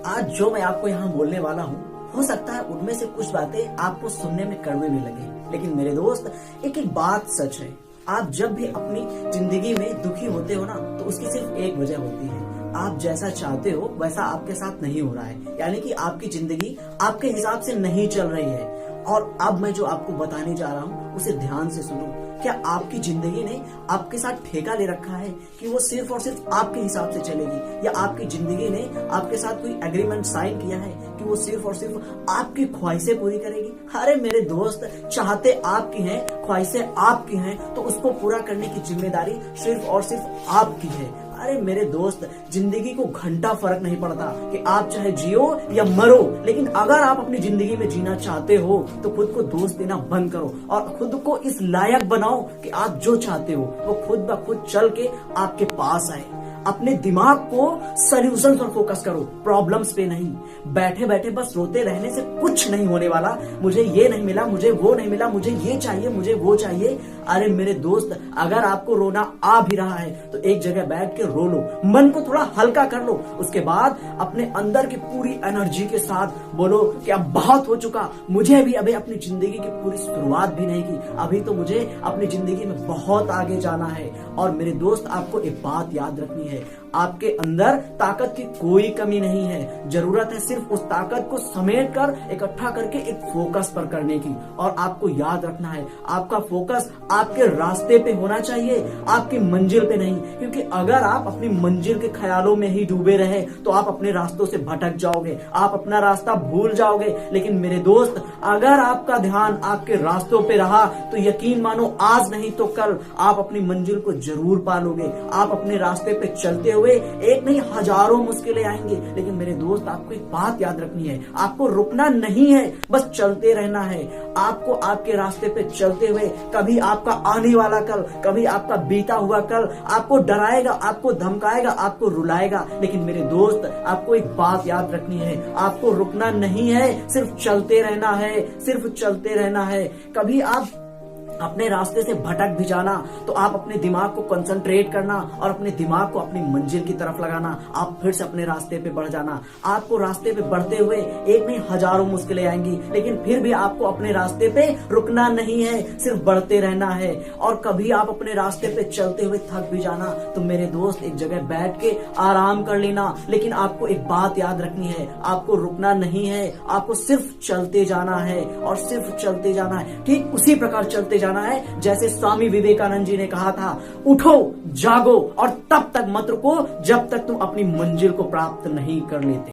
आज जो मैं आपको यहाँ बोलने वाला हूँ, हो सकता है उनमें से कुछ बातें आपको सुनने में कड़वे भी लगे, लेकिन मेरे दोस्त एक एक बात सच है। आप जब भी अपनी जिंदगी में दुखी होते हो ना, तो उसकी सिर्फ एक वजह होती है, आप जैसा चाहते हो वैसा आपके साथ नहीं हो रहा है, यानी कि आपकी जिंदगी आपके हिसाब से नहीं चल रही है। और अब मैं जो आपको बताने जा रहा हूँ उसे ध्यान से सुनो। क्या आपकी जिंदगी ने आपके साथ ठेका ले रखा है कि वो सिर्फ और सिर्फ आपके हिसाब से चलेगी, या आपकी जिंदगी ने आपके साथ कोई एग्रीमेंट साइन किया है कि वो सिर्फ और सिर्फ आपकी ख्वाहिशें पूरी करेगी? अरे मेरे दोस्त, चाहते आपकी हैं, ख्वाहिशें आपकी हैं, तो उसको पूरा करने की जिम्मेदारी सिर्फ और सिर्फ आपकी है। अरे मेरे दोस्त, जिंदगी को घंटा फर्क नहीं पड़ता कि आप चाहे जियो या मरो, लेकिन अगर आप अपनी जिंदगी में जीना चाहते हो तो खुद को दोष देना बंद करो और खुद को इस लायक बनाओ कि आप जो चाहते हो वो खुद ब खुद चल के आपके पास आए। अपने दिमाग को सॉल्यूशन पर फोकस करो, प्रॉब्लम्स पे नहीं। बैठे बैठे बस रोते रहने से कुछ नहीं होने वाला। मुझे ये नहीं मिला, मुझे वो नहीं मिला, मुझे ये चाहिए, मुझे वो चाहिए। अरे मेरे दोस्त, अगर आपको रोना आ भी रहा है तो एक जगह बैठ के रो लो, मन को थोड़ा हल्का कर लो। उसके बाद अपने अंदर की पूरी एनर्जी के साथ बोलो कि अब बहुत हो चुका, मुझे भी अभी अपनी जिंदगी की पूरी शुरुआत भी नहीं की, अभी तो मुझे अपनी जिंदगी में बहुत आगे जाना है। और मेरे दोस्त, आपको एक बात याद रखनी है, आपके अंदर ताकत की कोई कमी नहीं है। जरूरत है सिर्फ उस ताकत को समेट कर इकट्ठा करके एक फोकस पर करने की। और आपको याद रखना है, आपका फोकस आपके रास्ते पे होना चाहिए, आपकी मंजिल पे नहीं। क्योंकि अगर आप अपनी मंजिल के ख्यालों में ही डूबे रहे तो आप अपने रास्तों से भटक जाओगे, आप अपना रास्ता भूल जाओगे। लेकिन मेरे दोस्त, अगर आपका ध्यान आपके रास्तों पे रहा तो यकीन मानो आज नहीं तो कल आप अपनी मंजिल को जरूर पालोगे। आप अपने रास्ते पे चलते हुए एक नहीं हजारों मुश्किलें आएंगी, लेकिन मेरे दोस्त आपको एक बात याद रखनी है, आपको रुकना नहीं है, बस चलते रहना है। आपको आपके रास्ते पे चलते हुए कभी आपका आने वाला कल, कभी आपका बीता हुआ कल आपको डराएगा, आपको धमकाएगा, आपको रुलाएगा। लेकिन मेरे दोस्त, आपको एक बात याद रखनी है, आपको रुकना नहीं है, सिर्फ चलते रहना है, सिर्फ चलते रहना है। कभी आप अपने रास्ते से भटक भी जाना तो आप अपने दिमाग को कंसंट्रेट करना और अपने दिमाग को अपनी मंजिल की तरफ लगाना, आप फिर से अपने रास्ते पे बढ़ जाना। आपको रास्ते पे बढ़ते हुए एक नहीं हजारों मुश्किलें आएंगी, लेकिन फिर भी आपको अपने रास्ते पे रुकना नहीं है, सिर्फ बढ़ते रहना है। और कभी आप अपने रास्ते पे चलते हुए थक भी जाना तो मेरे दोस्त, एक जगह बैठ के आराम कर लेना। लेकिन आपको एक बात याद रखनी है, आपको रुकना नहीं है, आपको सिर्फ चलते जाना है और सिर्फ चलते जाना है। ठीक उसी प्रकार चलते जाना है जैसे स्वामी विवेकानंद जी ने कहा था, उठो, जागो और तब तक मत रुको जब तक तुम अपनी मंजिल को प्राप्त नहीं कर लेते।